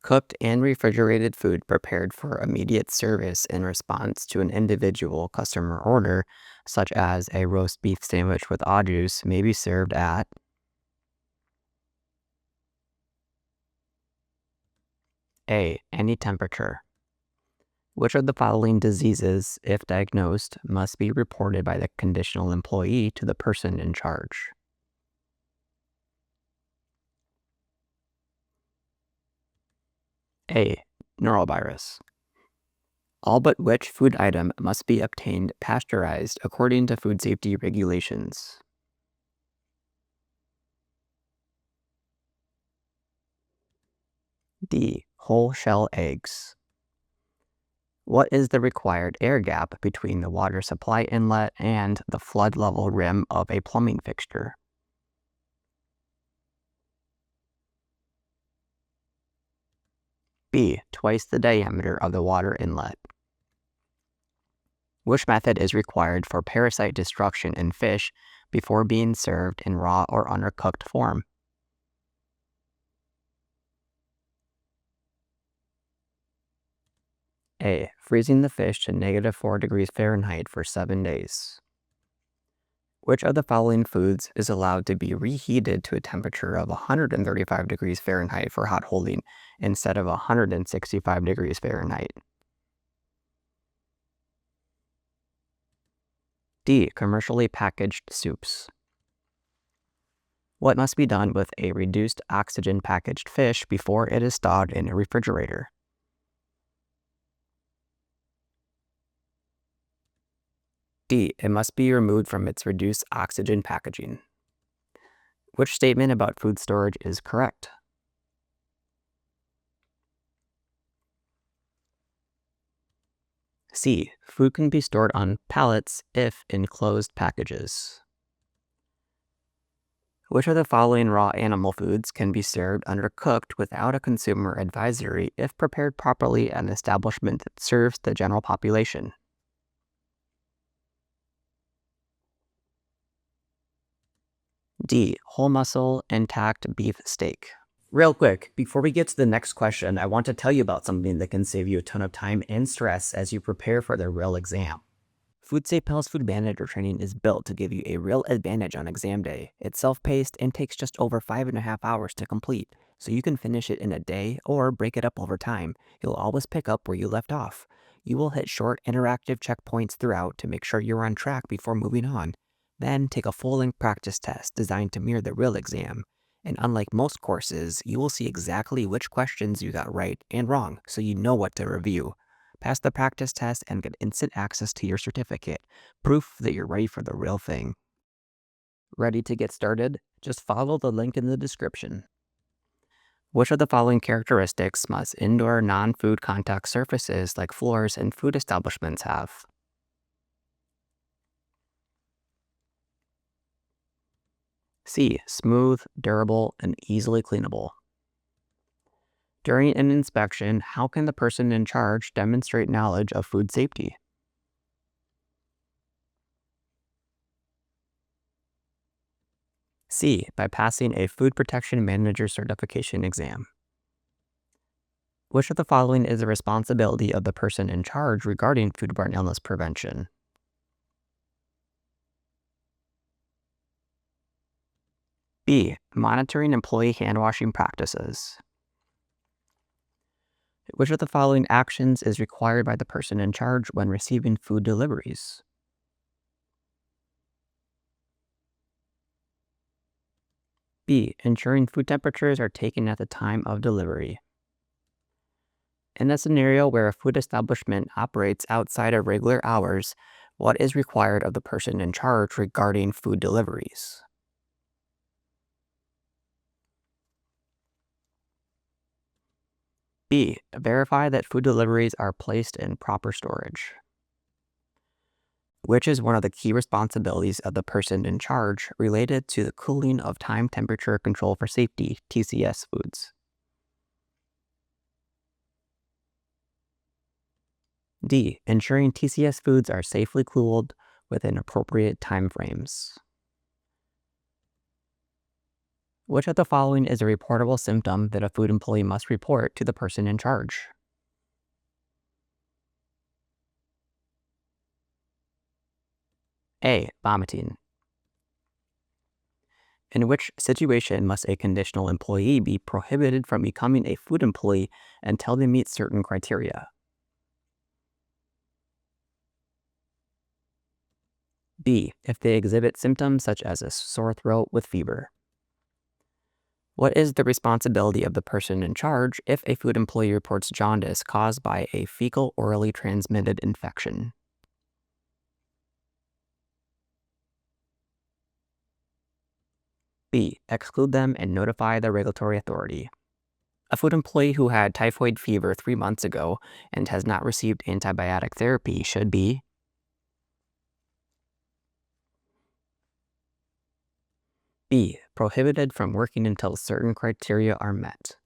Cooked and refrigerated food prepared for immediate service in response to an individual customer order, such as a roast beef sandwich with au jus, may be served at A. Any temperature. Which of the following diseases, if diagnosed, must be reported by the conditional employee to the person in charge? A. Norovirus. All but which food item must be obtained pasteurized according to food safety regulations? D. Whole shell eggs. What is the required air gap between the water supply inlet and the flood level rim of a plumbing fixture? B. Twice the diameter of the water inlet. Which method is required for parasite destruction in fish before being served in raw or undercooked form? A. Freezing the fish to -4 degrees Fahrenheit for 7 days. Which of the following foods is allowed to be reheated to a temperature of 135 degrees Fahrenheit for hot holding instead of 165 degrees Fahrenheit? D. Commercially packaged soups. What must be done with a reduced oxygen packaged fish before it is thawed in a refrigerator? D. It must be removed from its reduced oxygen packaging. Which statement about food storage is correct? C. Food can be stored on pallets if in closed packages. Which of the following raw animal foods can be served undercooked without a consumer advisory if prepared properly at an establishment that serves the general population? D. Whole muscle, intact beef steak. Real quick, before we get to the next question, I want to tell you about something that can save you a ton of time and stress as you prepare for the real exam. FoodSafePal's Food Manager training is built to give you a real advantage on exam day. It's self-paced and takes just over 5.5 hours to complete, so you can finish it in a day or break it up over time. You'll always pick up where you left off. You will hit short interactive checkpoints throughout to make sure you're on track before moving on. Then take a full-length practice test designed to mirror the real exam. And unlike most courses, you will see exactly which questions you got right and wrong, so you know what to review. Pass the practice test and get instant access to your certificate, proof that you're ready for the real thing. Ready to get started? Just follow the link in the description. Which of the following characteristics must indoor non-food contact surfaces like floors and food establishments have? C. Smooth, durable, and easily cleanable. During an inspection, how can the person in charge demonstrate knowledge of food safety? C. By passing a Food Protection Manager certification exam. Which of the following is the responsibility of the person in charge regarding foodborne illness prevention? B. Monitoring employee hand-washing practices. Which of the following actions is required by the person in charge when receiving food deliveries? B. Ensuring food temperatures are taken at the time of delivery. In a scenario where a food establishment operates outside of regular hours, what is required of the person in charge regarding food deliveries? B. Verify that food deliveries are placed in proper storage. Which is one of the key responsibilities of the person in charge related to the cooling of time temperature control for safety, TCS foods? D. Ensuring TCS foods are safely cooled within appropriate time frames. Which of the following is a reportable symptom that a food employee must report to the person in charge? A. Vomiting. In which situation must a conditional employee be prohibited from becoming a food employee until they meet certain criteria? B. If they exhibit symptoms such as a sore throat with fever. What is the responsibility of the person in charge if a food employee reports jaundice caused by a fecal orally transmitted infection? B. Exclude them and notify the regulatory authority. A food employee who had typhoid fever 3 months ago and has not received antibiotic therapy should be B. Prohibited from working until certain criteria are met.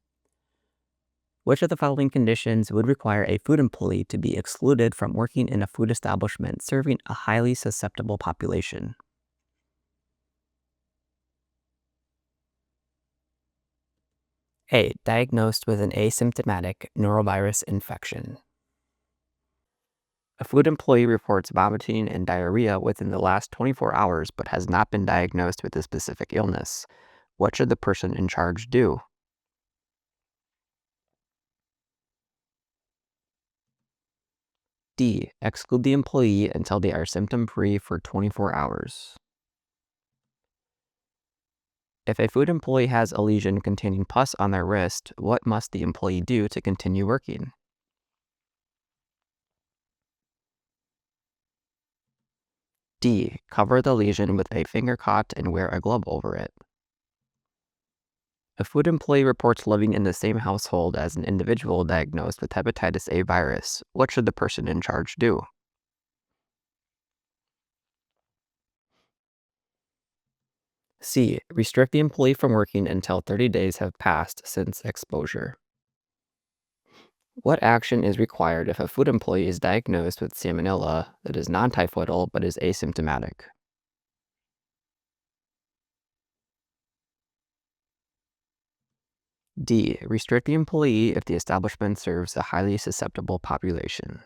Which of the following conditions would require a food employee to be excluded from working in a food establishment serving a highly susceptible population? A. Diagnosed with an asymptomatic norovirus infection. A food employee reports vomiting and diarrhea within the last 24 hours but has not been diagnosed with a specific illness. What should the person in charge do? D. Exclude the employee until they are symptom-free for 24 hours. If a food employee has a lesion containing pus on their wrist, what must the employee do to continue working? D. Cover the lesion with a finger cot and wear a glove over it. A food employee reports living in the same household as an individual diagnosed with hepatitis A virus. What should the person in charge do? C. Restrict the employee from working until 30 days have passed since exposure. What action is required if a food employee is diagnosed with salmonella that is non-typhoidal but is asymptomatic? D. Restrict the employee if the establishment serves a highly susceptible population.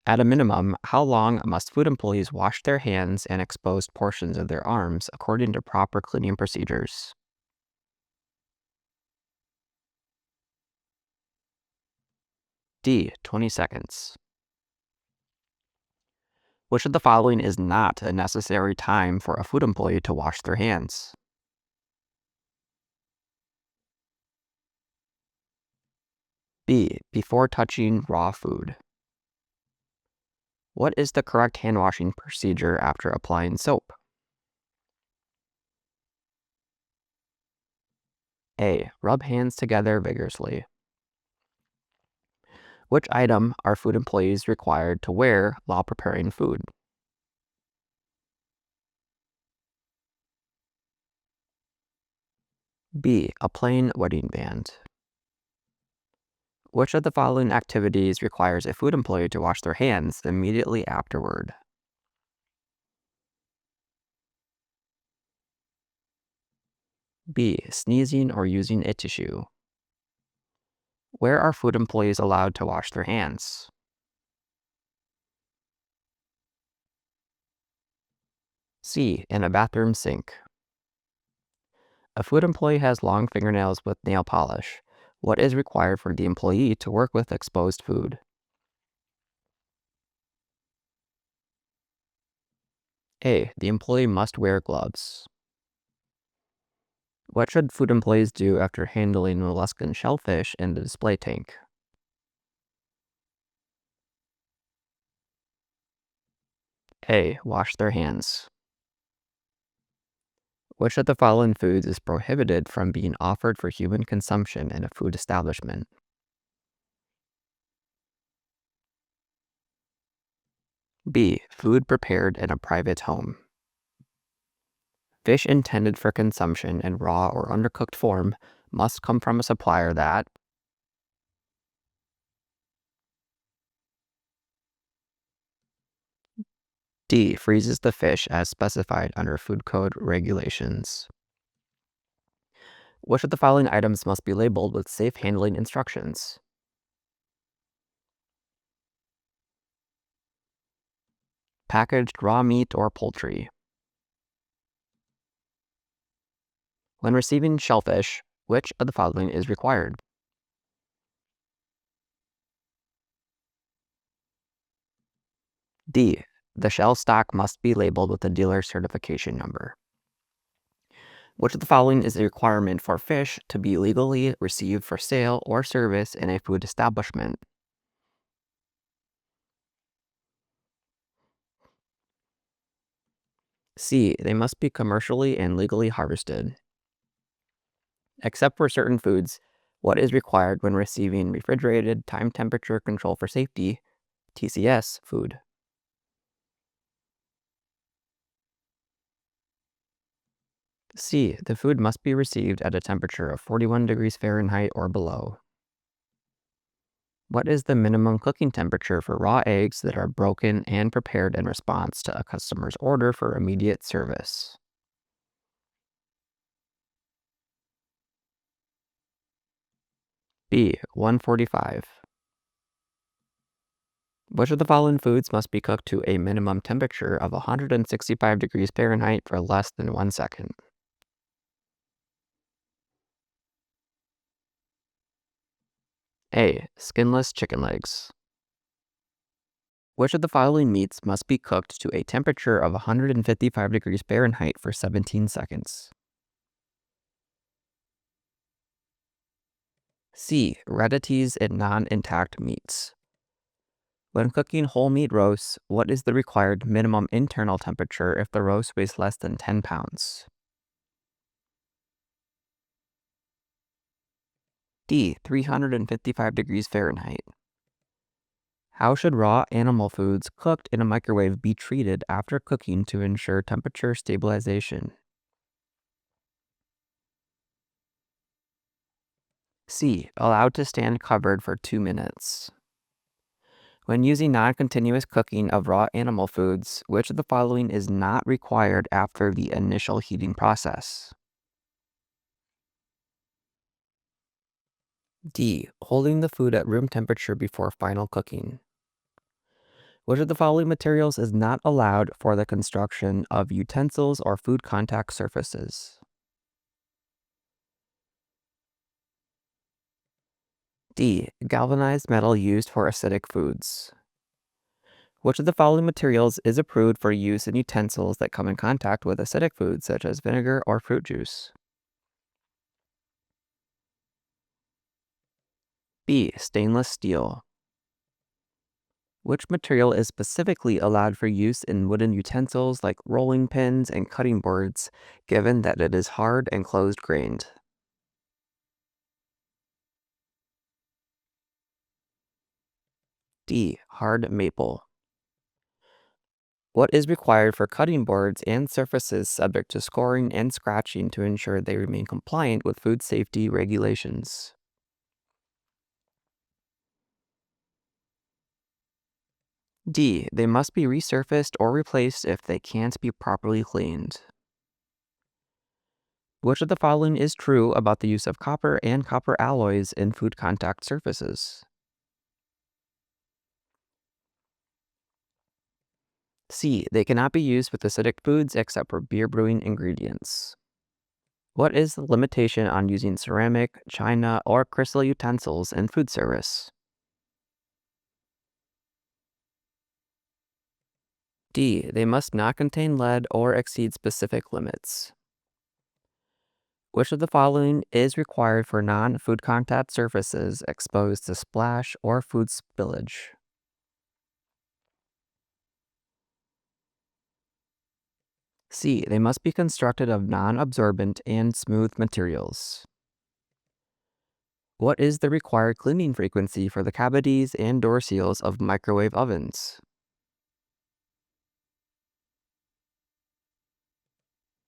At a minimum, how long must food employees wash their hands and exposed portions of their arms according to proper cleaning procedures? D. 20 seconds. Which of the following is not a necessary time for a food employee to wash their hands? B. Before touching raw food. What is the correct hand washing procedure after applying soap? A. Rub hands together vigorously. Which item are food employees required to wear while preparing food? B. A plain wedding band. Which of the following activities requires a food employee to wash their hands immediately afterward? B. Sneezing or using a tissue. Where are food employees allowed to wash their hands? C. In a bathroom sink. A food employee has long fingernails with nail polish. What is required for the employee to work with exposed food? A. The employee must wear gloves. What should food employees do after handling molluscan shellfish in the display tank? A. Wash their hands. Which of the following foods is prohibited from being offered for human consumption in a food establishment? B. Food prepared in a private home. Fish intended for consumption in raw or undercooked form must come from a supplier that D. Freezes the fish as specified under food code regulations. Which of the following items must be labeled with safe handling instructions? Packaged raw meat or poultry. When receiving shellfish, which of the following is required? D. The shell stock must be labeled with the dealer certification number. Which of the following is a requirement for fish to be legally received for sale or service in a food establishment? C. They must be commercially and legally harvested. Except for certain foods, what is required when receiving refrigerated time temperature control for safety (TCS) food? C. The food must be received at a temperature of 41 degrees Fahrenheit or below. What is the minimum cooking temperature for raw eggs that are broken and prepared in response to a customer's order for immediate service? B. 145. Which of the following foods must be cooked to a minimum temperature of 165 degrees Fahrenheit for less than 1 second? A. Skinless chicken legs. Which of the following meats must be cooked to a temperature of 155 degrees Fahrenheit for 17 seconds? C. Rarities and non-intact meats. When cooking whole meat roasts, what is the required minimum internal temperature if the roast weighs less than 10 pounds? D. 355 degrees Fahrenheit. How should raw animal foods cooked in a microwave be treated after cooking to ensure temperature stabilization? C. Allowed to stand covered for 2 minutes. When using non-continuous cooking of raw animal foods, which of the following is not required after the initial heating process? D. Holding the food at room temperature before final cooking. Which of the following materials is not allowed for the construction of utensils or food contact surfaces? D. Galvanized metal used for acidic foods. Which of the following materials is approved for use in utensils that come in contact with acidic foods such as vinegar or fruit juice? B. Stainless steel. Which material is specifically allowed for use in wooden utensils like rolling pins and cutting boards, given that it is hard and closed-grained? D. Hard maple. What is required for cutting boards and surfaces subject to scoring and scratching to ensure they remain compliant with food safety regulations? D. They must be resurfaced or replaced if they can't be properly cleaned. Which of the following is true about the use of copper and copper alloys in food contact surfaces? C. They cannot be used with acidic foods except for beer brewing ingredients. What is the limitation on using ceramic, china, or crystal utensils in food service? D. They must not contain lead or exceed specific limits. Which of the following is required for non-food contact surfaces exposed to splash or food spillage? C. They must be constructed of non-absorbent and smooth materials. What is the required cleaning frequency for the cavities and door seals of microwave ovens?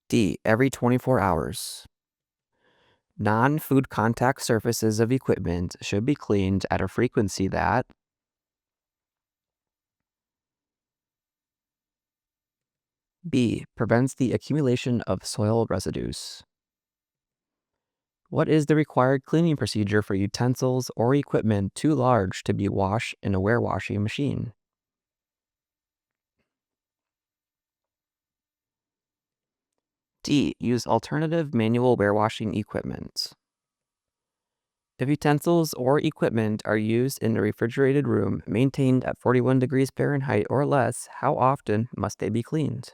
D. Every 24 hours. Non-food contact surfaces of equipment should be cleaned at a frequency that B. Prevents the accumulation of soil residues. What is the required cleaning procedure for utensils or equipment too large to be washed in a warewashing machine? D. Use alternative manual warewashing equipment. If utensils or equipment are used in a refrigerated room maintained at 41 degrees Fahrenheit or less, how often must they be cleaned?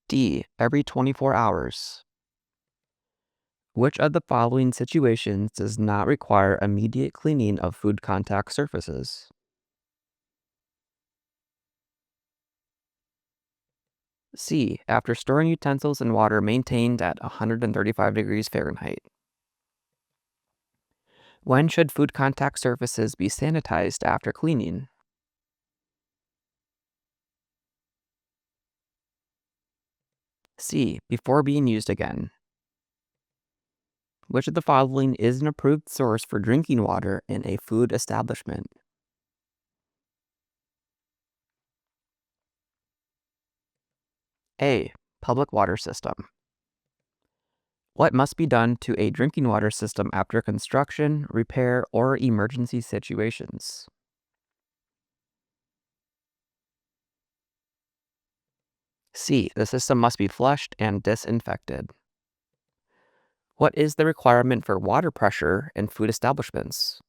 D. Every 24 hours. Which of the following situations does not require immediate cleaning of food contact surfaces? C. After storing utensils in water maintained at 135 degrees Fahrenheit. When should food contact surfaces be sanitized after cleaning? C. Before being used again. Which of the following is an approved source for drinking water in a food establishment? A. Public water system. What must be done to a drinking water system after construction, repair, or emergency situations? C. The system must be flushed and disinfected. What is the requirement for water pressure in food establishments?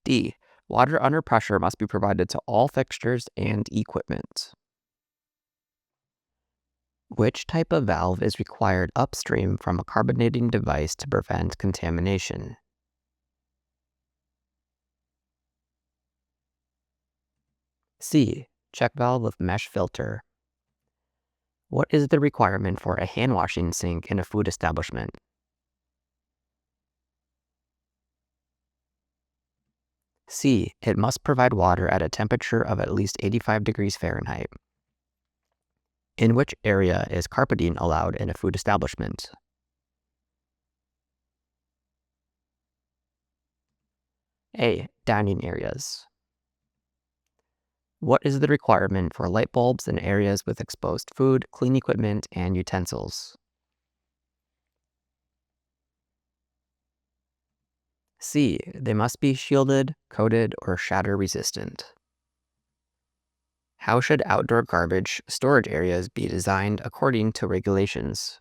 D. Water under pressure must be provided to all fixtures and equipment. Which type of valve is required upstream from a carbonating device to prevent contamination? C. Check valve with mesh filter. What is the requirement for a hand washing sink in a food establishment? C. It must provide water at a temperature of at least 85 degrees Fahrenheit. In which area is carpeting allowed in a food establishment? A. Dining areas. What is the requirement for light bulbs in areas with exposed food, clean equipment, and utensils? C. They must be shielded, coated, or shatter resistant. How should outdoor garbage storage areas be designed according to regulations?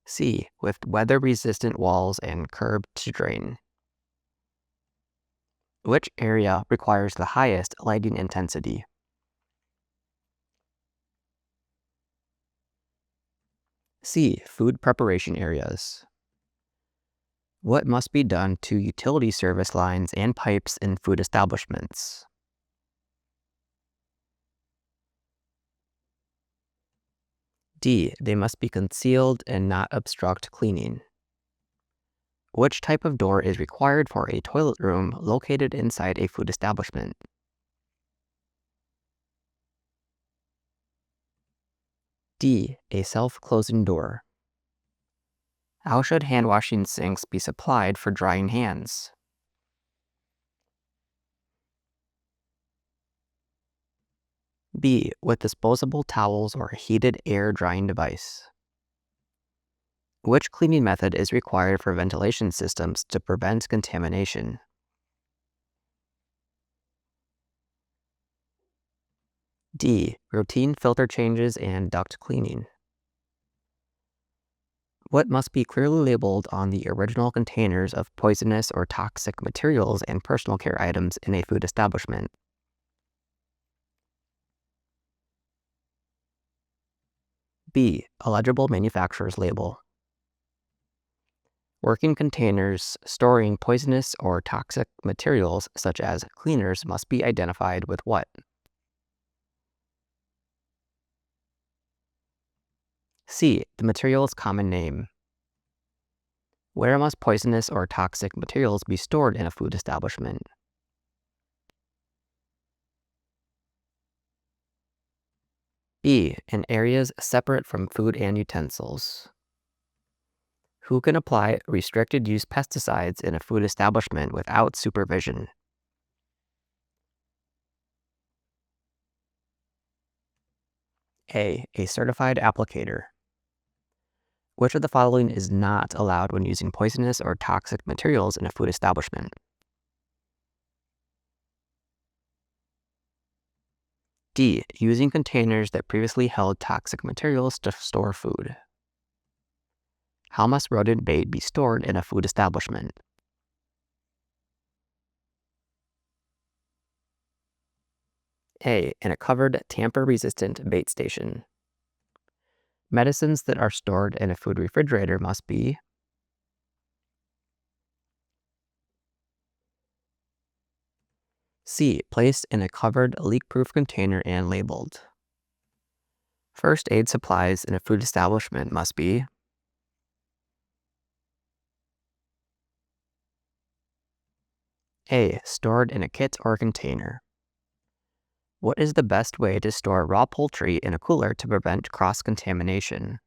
C. With weather-resistant walls and curb to drain. Which area requires the highest lighting intensity? C. Food preparation areas. What must be done to utility service lines and pipes in food establishments? D. They must be concealed and not obstruct cleaning. Which type of door is required for a toilet room located inside a food establishment? D. A self-closing door. How should hand washing sinks be supplied for drying hands? B. With disposable towels or a heated air drying device. Which cleaning method is required for ventilation systems to prevent contamination? D. Routine filter changes and duct cleaning. What must be clearly labeled on the original containers of poisonous or toxic materials and personal care items in a food establishment? B. A legible manufacturer's label. Working containers storing poisonous or toxic materials, such as cleaners, must be identified with what? C. The material's common name. Where must poisonous or toxic materials be stored in a food establishment? B. In areas separate from food and utensils. Who can apply restricted use pesticides in a food establishment without supervision? A certified applicator. Which of the following is not allowed when using poisonous or toxic materials in a food establishment? D. Using containers that previously held toxic materials to store food. How must rodent bait be stored in a food establishment? A. In a covered, tamper-resistant bait station. Medicines that are stored in a food refrigerator must be C. Placed in a covered, leak-proof container and labeled. First aid supplies in a food establishment must be A. Stored in a kit or container. What is the best way to store raw poultry in a cooler to prevent cross-contamination?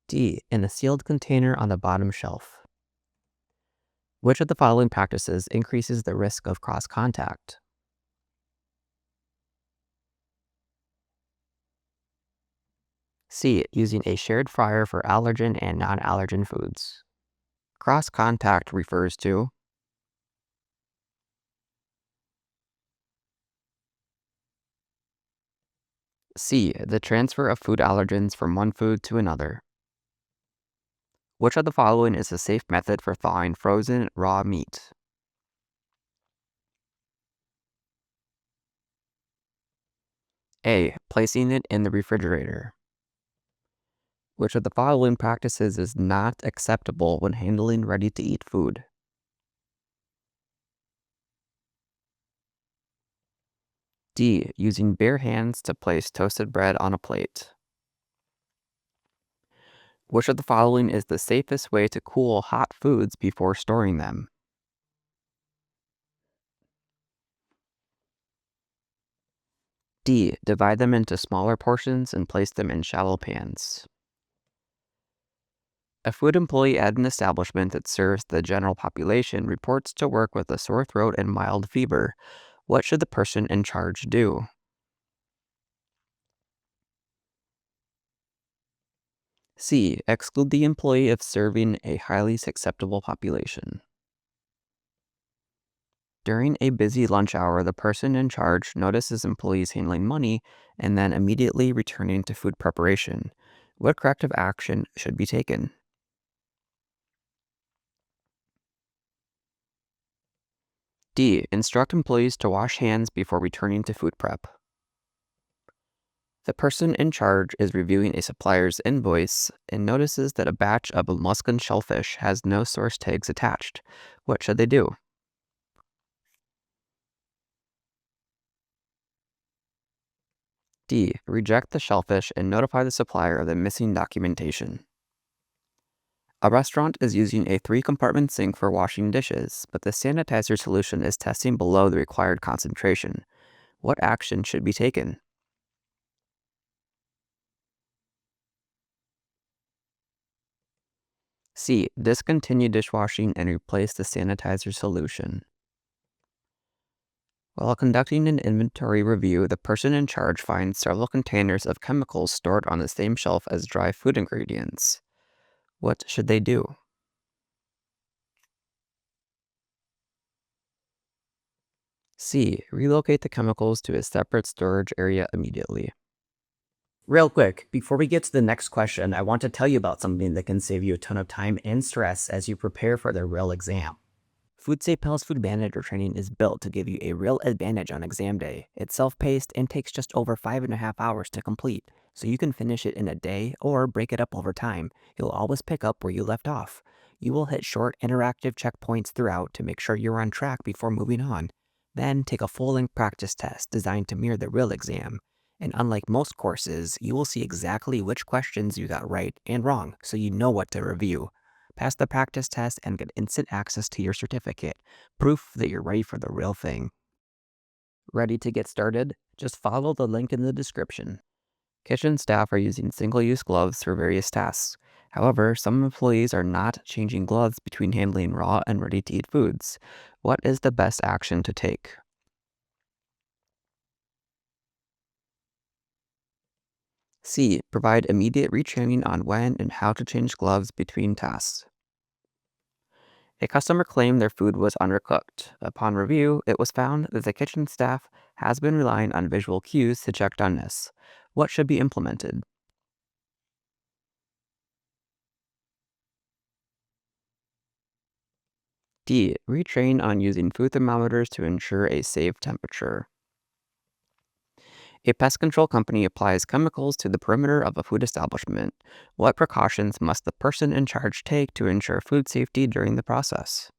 D. In a sealed container on the bottom shelf. Which of the following practices increases the risk of cross-contact? C. Using a shared fryer for allergen and non-allergen foods. Cross-contact refers to C. The transfer of food allergens from one food to another. Which of the following is a safe method for thawing frozen raw meat? A. Placing it in the refrigerator. Which of the following practices is not acceptable when handling ready-to-eat food? D. Using bare hands to place toasted bread on a plate. Which of the following is the safest way to cool hot foods before storing them? D. Divide them into smaller portions and place them in shallow pans. A food employee at an establishment that serves the general population reports to work with a sore throat and mild fever. What should the person in charge do? C. Exclude the employee if serving a highly susceptible population. During a busy lunch hour, the person in charge notices employees handling money and then immediately returning to food preparation. What corrective action should be taken? D. Instruct employees to wash hands before returning to food prep. The person in charge is reviewing a supplier's invoice and notices that a batch of Alaskan shellfish has no source tags attached. What should they do? D. Reject the shellfish and notify the supplier of the missing documentation. A restaurant is using a 3-compartment sink for washing dishes, but the sanitizer solution is testing below the required concentration. What action should be taken? C. Discontinue dishwashing and replace the sanitizer solution. While conducting an inventory review, the person in charge finds several containers of chemicals stored on the same shelf as dry food ingredients. What should they do? C. Relocate the chemicals to a separate storage area immediately. Real quick, before we get to the next question, I want to tell you about something that can save you a ton of time and stress as you prepare for the real exam. FoodSafePal's Food Manager training is built to give you a real advantage on exam day. It's self-paced and takes just over 5.5 hours to complete, so you can finish it in a day or break it up over time. You'll always pick up where you left off. You will hit short, interactive checkpoints throughout to make sure you're on track before moving on. Then take a full-length practice test designed to mirror the real exam. And unlike most courses, you will see exactly which questions you got right and wrong, so you know what to review. Pass the practice test and get instant access to your certificate, proof that you're ready for the real thing. Ready to get started? Just follow the link in the description. Kitchen staff are using single-use gloves for various tasks. However, some employees are not changing gloves between handling raw and ready-to-eat foods. What is the best action to take? C. Provide immediate retraining on when and how to change gloves between tasks. A customer claimed their food was undercooked. Upon review, it was found that the kitchen staff has been relying on visual cues to check doneness. What should be implemented? D. Retrain on using food thermometers to ensure a safe temperature. A pest control company applies chemicals to the perimeter of a food establishment. What precautions must the person in charge take to ensure food safety during the process?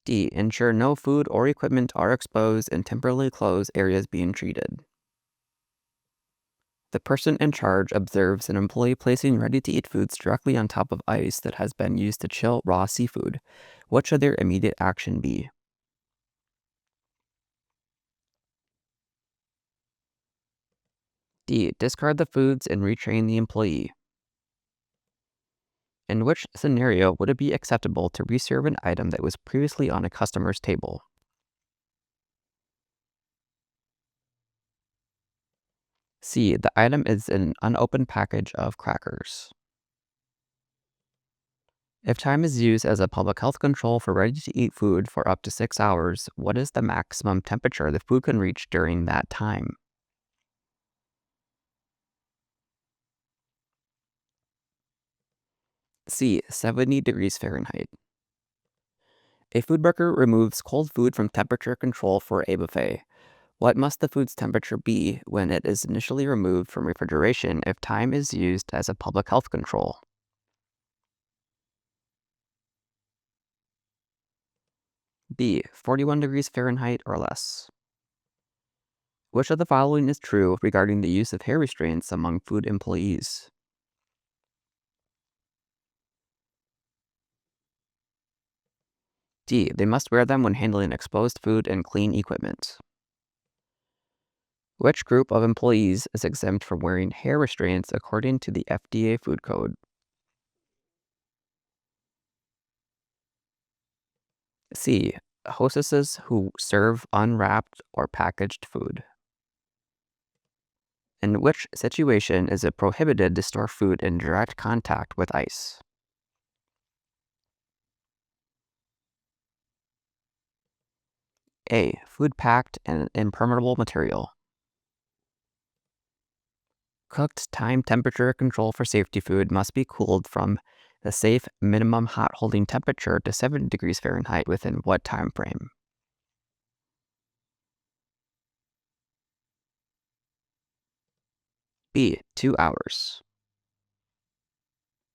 D. Ensure no food or equipment are exposed and temporarily close areas being treated. The person in charge observes an employee placing ready-to-eat foods directly on top of ice that has been used to chill raw seafood. What should their immediate action be? D. Discard the foods and retrain the employee. In which scenario would it be acceptable to reserve an item that was previously on a customer's table? C. The item is an unopened package of crackers. If time is used as a public health control for ready-to-eat food for up to 6 hours, what is the maximum temperature the food can reach during that time? C. 70 degrees Fahrenheit. A food worker removes cold food from temperature control for a buffet. What must the food's temperature be when it is initially removed from refrigeration if time is used as a public health control? B. 41 degrees Fahrenheit or less. Which of the following is true regarding the use of hair restraints among food employees? D. They must wear them when handling exposed food and clean equipment. Which group of employees is exempt from wearing hair restraints according to the FDA Food Code? C. Hostesses who serve unwrapped or packaged food. In which situation is it prohibited to store food in direct contact with ice? A. Food packed in an impermeable material. Cooked time temperature control for safety food must be cooled from the safe minimum hot holding temperature to 70 degrees Fahrenheit within what time frame? B. 2 hours.